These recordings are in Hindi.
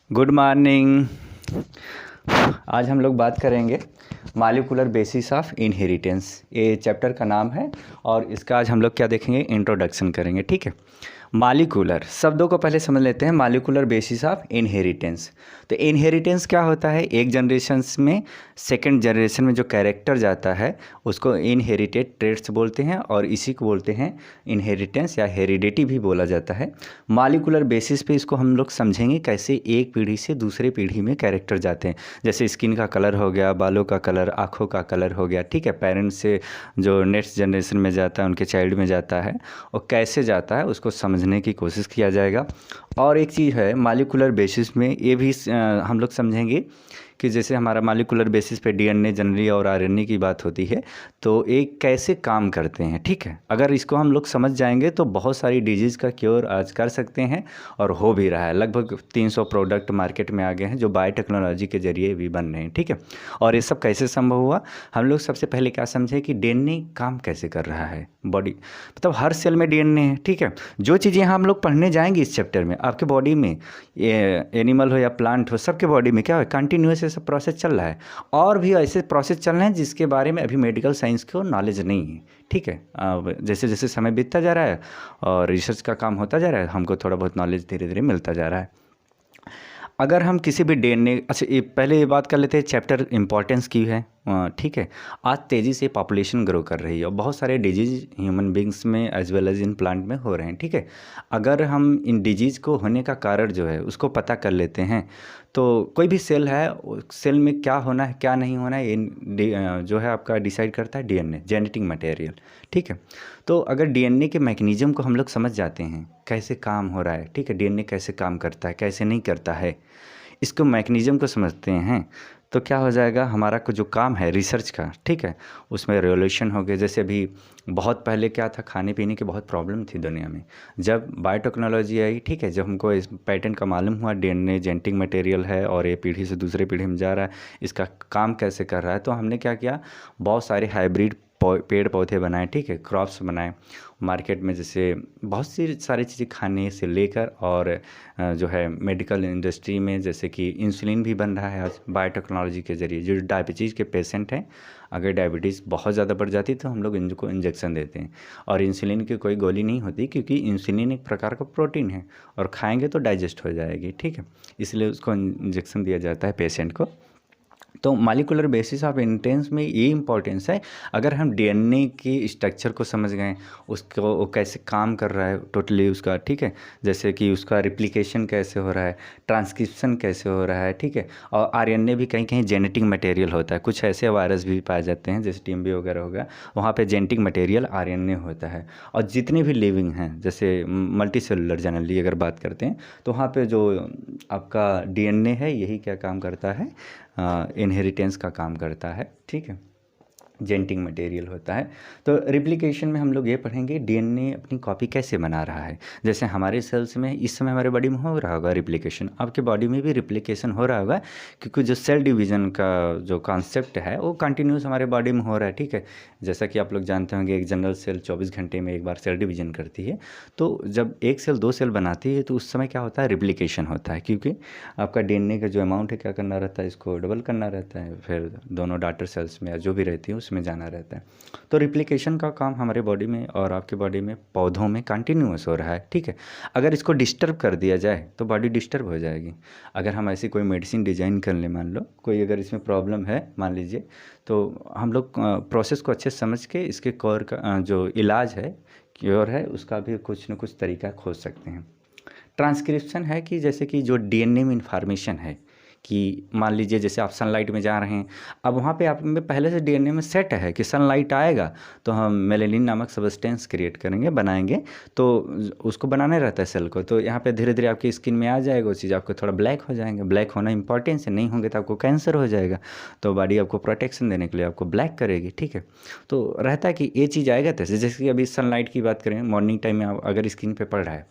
Good morning. आज हम लोग बात करेंगे मॉलिक्यूलर बेसिस ऑफ इनहेरिटेंस। ये चैप्टर का नाम है और इसका आज हम लोग क्या देखेंगे, इंट्रोडक्शन करेंगे। ठीक है, मॉलिक्यूलर शब्दों को पहले समझ लेते हैं। मॉलिक्यूलर बेसिस ऑफ इनहेरिटेंस, तो इनहेरिटेंस क्या होता है? एक जनरेशन में सेकंड जनरेशन में जो कैरेक्टर जाता है उसको इनहेरिटेड ट्रेट्स बोलते हैं और इसी को बोलते हैं इनहेरिटेंस या हेरिडिटी भी बोला जाता है। मॉलिक्यूलर बेसिस पे इसको हम लोग समझेंगे कैसे एक पीढ़ी से दूसरे पीढ़ी में कैरेक्टर जाते हैं। जैसे स्किन का कलर हो गया, बालों का कलर, आँखों का कलर हो गया। ठीक है, पेरेंट्स से जो नेक्स्ट जनरेशन में जाता है उनके चाइल्ड में जाता है और कैसे जाता है उसको समझने की कोशिश किया जाएगा। और एक चीज़ है मॉलिक्यूलर बेसिस में, ये भी हम लोग समझेंगे कि जैसे हमारा मॉलिक्यूलर बेसिस पे डीएनए जनरली और आरएनए की बात होती है तो एक कैसे काम करते हैं। ठीक है, अगर इसको हम लोग समझ जाएंगे तो बहुत सारी डिजीज़ का क्योर आज कर सकते हैं और हो भी रहा है। लगभग 300 प्रोडक्ट मार्केट में आ गए हैं जो बायोटेक्नोलॉजी के जरिए भी बन रहे हैं। ठीक है, और ये सब कैसे संभव हुआ? हम लोग सबसे पहले क्या समझे कि डीएनए काम कैसे कर रहा है। बॉडी मतलब हर सेल में डीएनए है। ठीक है, जो चीज़ें हम लोग पढ़ने जाएंगे इस चैप्टर में, आपके बॉडी में एनिमल हो या प्लांट हो, सबके बॉडी में क्या है, कंटिन्यूस सब प्रोसेस चल रहा है। और भी ऐसे प्रोसेस चल रहे हैं जिसके बारे में अभी मेडिकल साइंस को नॉलेज नहीं है। ठीक है, अब जैसे जैसे समय बीतता जा रहा है और रिसर्च का काम होता जा रहा है, हमको थोड़ा बहुत नॉलेज धीरे धीरे मिलता जा रहा है। अगर हम किसी भी डीएनए, अच्छा ये पहले ये बात कर लेते हैं चैप्टर इंपॉर्टेंस की है। ठीक है, आज तेज़ी से पॉपुलेशन ग्रो कर रही है और बहुत सारे डिजीज़ ह्यूमन बींग्स में as well as in plant में हो रहे हैं। ठीक है, अगर हम इन डिजीज़ को होने का कारण जो है उसको पता कर लेते हैं तो कोई भी सेल है, सेल में क्या होना है क्या नहीं होना है जो है आपका डिसाइड करता है डीएनए, जेनेटिक मटेरियल। ठीक है, तो अगर डीएनए के मैकेनिज्म को हम लोग समझ जाते हैं कैसे काम हो रहा है, ठीक है, डीएनए कैसे काम करता है कैसे नहीं करता है, इसको मैकेनिज्म को समझते हैं तो क्या हो जाएगा, हमारा को जो काम है रिसर्च का, ठीक है, उसमें रेवोल्यूशन हो गया। जैसे अभी बहुत पहले क्या था, खाने पीने की बहुत प्रॉब्लम थी दुनिया में। जब बायोटेक्नोलॉजी आई, ठीक है, जब हमको इस पैटर्न का मालूम हुआ डीएनए जेनेटिक मटेरियल है और ये पीढ़ी से दूसरे पीढ़ी में जा रहा है, इसका काम कैसे कर रहा है, तो हमने क्या किया, बहुत सारे हाइब्रिड पेड़ पौधे बनाए। ठीक है, क्रॉप्स बनाए मार्केट में, जैसे बहुत सी सारी चीज़ें खाने से लेकर और जो है मेडिकल इंडस्ट्री में, जैसे कि इंसुलिन भी बन रहा है आज बायोटेक्नोलॉजी के ज़रिए। जो डायबिटीज़ के पेशेंट हैं, अगर डायबिटीज़ बहुत ज़्यादा बढ़ जाती है तो हम लोग इनको इंजेक्शन देते हैं और इंसुलिन की कोई गोली नहीं होती क्योंकि इंसुलिन एक प्रकार का प्रोटीन है और खाएंगे तो डाइजेस्ट हो जाएगी। ठीक है, इसलिए उसको इंजेक्शन दिया जाता है पेशेंट को। तो मॉलिक्यूलर बेसिस ऑफ इंटेंस में ये इंपॉर्टेंस है, अगर हम डीएनए की स्ट्रक्चर को समझ गए, उसको वो कैसे काम कर रहा है टोटली उसका, ठीक है, जैसे कि उसका रिप्लिकेशन कैसे हो रहा है, ट्रांसक्रिप्शन कैसे हो रहा है। ठीक है, और आरएनए भी कहीं कहीं जेनेटिक मटेरियल होता है, कुछ ऐसे वायरस भी पाए जाते हैं जैसे टीएमबी वगैरह हो गया, वहाँ पे जेनेटिक मटेरियल आरएनए होता है। और जितने भी लिविंग हैं जैसे मल्टी सेलुलर जनरली अगर बात करते हैं तो वहाँ पे जो आपका डीएनए है यही क्या काम करता है, इनहेरिटेंस का काम करता है। ठीक है, जेनेटिक मटेरियल होता है। तो रिप्लिकेशन में हम लोग ये पढ़ेंगे डीएनए अपनी कॉपी कैसे बना रहा है। जैसे हमारे सेल्स में इस समय हमारे बॉडी में हो रहा होगा रिप्लिकेशन, आपके बॉडी में भी रिप्लिकेशन हो रहा होगा क्योंकि जो सेल डिवीज़न का जो कॉन्सेप्ट है वो कंटिन्यूस हमारे बॉडी में हो रहा है। ठीक है, जैसा कि आप लोग जानते होंगे एक जनरल सेल 24 घंटे में एक बार सेल डिवीज़न करती है, तो जब एक सेल दो सेल बनाती है तो उस समय क्या होता है, रिप्लिकेशन होता है, क्योंकि आपका डीएनए का जो अमाउंट है क्या करना रहता है, इसको डबल करना रहता है, फिर दोनों डॉटर सेल्स में या जो भी रहती है उसमें जाना रहता है। तो रिप्लिकेशन का काम हमारे बॉडी में और आपके बॉडी में पौधों में कंटिन्यूअस हो रहा है। ठीक है, अगर इसको डिस्टर्ब कर दिया जाए तो बॉडी डिस्टर्ब हो जाएगी। अगर हम ऐसी कोई मेडिसिन डिजाइन कर लें, मान लो कोई अगर इसमें प्रॉब्लम है मान लीजिए, तो हम लोग प्रोसेस को अच्छे समझ के इसके कोर का जो इलाज है, क्योर है, उसका भी कुछ न कुछ तरीका खोज सकते हैं। ट्रांसक्रिप्शन है कि जैसे कि जो डीएनए में इंफॉर्मेशन है कि मान लीजिए जैसे आप सनलाइट में जा रहे हैं, अब वहाँ पे आप में पहले से डीएनए में सेट है कि सनलाइट आएगा तो हम मेलेनिन नामक सब्सटेंस क्रिएट करेंगे, बनाएंगे, तो उसको बनाना रहता है सेल को। तो यहाँ पे धीरे धीरे आपकी स्किन में आ जाएगा वो चीज़, आपको थोड़ा ब्लैक हो जाएंगे। ब्लैक होना इंपॉर्टेंस है, नहीं होंगे तो आपको कैंसर हो जाएगा, तो बॉडी आपको प्रोटेक्शन देने के लिए आपको ब्लैक करेगी। ठीक है, तो रहता है कि ये चीज़ आएगा कैसे, जैसे कि अभी सनलाइट की बात करें, मॉर्निंग टाइम में अगर स्किन पे पड़ रहा है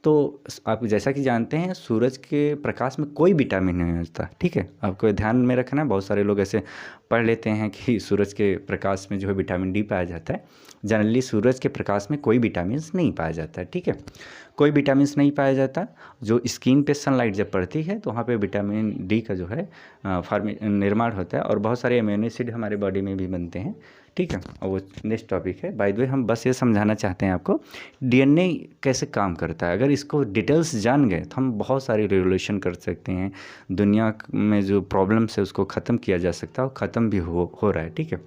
तो आप जैसा कि जानते हैं सूरज के प्रकाश में कोई विटामिन नहीं होता। ठीक है, आपको ध्यान में रखना है, बहुत सारे लोग ऐसे पढ़ लेते हैं कि सूरज के प्रकाश में जो है विटामिन डी पाया जाता है। जनरली सूरज के प्रकाश में कोई विटामिन्स नहीं पाया जाता है, ठीक है, कोई विटामिन्स नहीं पाया जाता। जो स्किन पे सनलाइट जब पड़ती है तो वहाँ पे विटामिन डी का जो है निर्माण होता है, और बहुत सारे अमीनो एसिड हमारे बॉडी में भी बनते हैं, ठीक है। और वो नेक्स्ट टॉपिक है। बाय द वे हम बस ये समझाना चाहते हैं आपको डीएनए कैसे काम करता है। अगर इसको डिटेल्स जान गए तो हम बहुत सारी रिवोल्यूशन कर सकते हैं, दुनिया में जो प्रॉब्लम्स है उसको ख़त्म किया जा सकता है, और ख़त्म भी हो रहा है, ठीक है।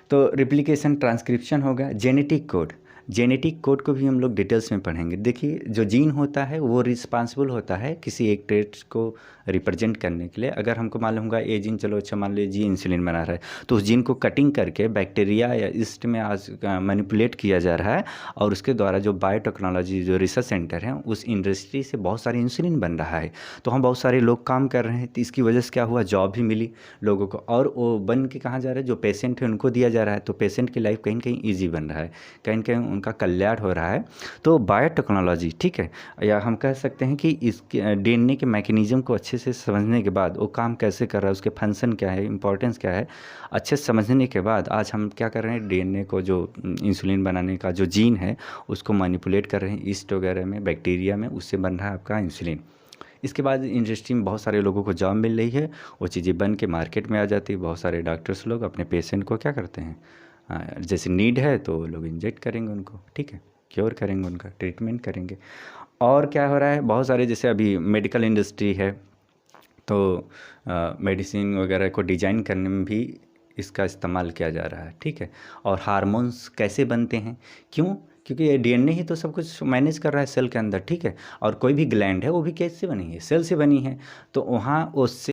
तो रिप्लिकेशन, ट्रांसक्रिप्शन होगा, जेनेटिक कोड। जेनेटिक कोड को भी हम लोग डिटेल्स में पढ़ेंगे। देखिए जो जीन होता है वो रिस्पांसिबल होता है किसी एक ट्रेट को रिप्रेजेंट करने के लिए। अगर हमको मालूम होगा ये जीन, चलो अच्छा मान लीजिए इंसुलिन बना रहा है, तो उस जीन को कटिंग करके बैक्टीरिया या ईस्ट में आज मैनिपुलेट किया जा रहा है, और उसके द्वारा जो बायोटेक्नोलॉजी जो रिसर्च सेंटर है उस इंडस्ट्री से बहुत सारे इंसुलिन बन रहा है। तो हम बहुत सारे लोग काम कर रहे हैं, तो इसकी वजह से क्या हुआ, जॉब भी मिली लोगों को, और वो बन के कहाँ जा रहा है, जो पेशेंट है उनको दिया जा रहा है। तो पेशेंट की लाइफ कहीं ना कहीं ईजी बन रहा है, कहीं ना कहीं उनका कल्याण हो रहा है। तो बायोटेक्नोलॉजी, ठीक है, या हम कह सकते हैं कि इस डीएनए के मैकेनिज्म को अच्छे से समझने के बाद वो काम कैसे कर रहा है, उसके फंक्शन क्या है, इंपॉर्टेंस क्या है, अच्छे से समझने के बाद आज हम क्या कर रहे हैं, डीएनए को जो इंसुलिन बनाने का जो जीन है उसको मैनिपुलेट कर रहे हैं ईस्ट वगैरह में, बैक्टीरिया में, उससे बन रहा है आपका इंसुलिन। इसके बाद इंडस्ट्री में बहुत सारे लोगों को जॉब मिल रही है, वो चीज़ें बन के मार्केट में आ जाती है। बहुत सारे डॉक्टर्स लोग अपने पेशेंट को क्या करते हैं, जैसे नीड है तो लोग इंजेक्ट करेंगे उनको, ठीक है, क्योर करेंगे, उनका ट्रीटमेंट करेंगे। और क्या हो रहा है, बहुत सारे जैसे अभी मेडिकल इंडस्ट्री है, तो मेडिसिन वगैरह को डिजाइन करने में भी इसका इस्तेमाल किया जा रहा है, ठीक है। और हार्मोन्स कैसे बनते हैं, क्यों, क्योंकि ये डीएनए ही तो सब कुछ मैनेज कर रहा है सेल के अंदर, ठीक है। और कोई भी ग्लैंड है वो भी कैसे बनी है, सेल से बनी है, तो वहाँ उससे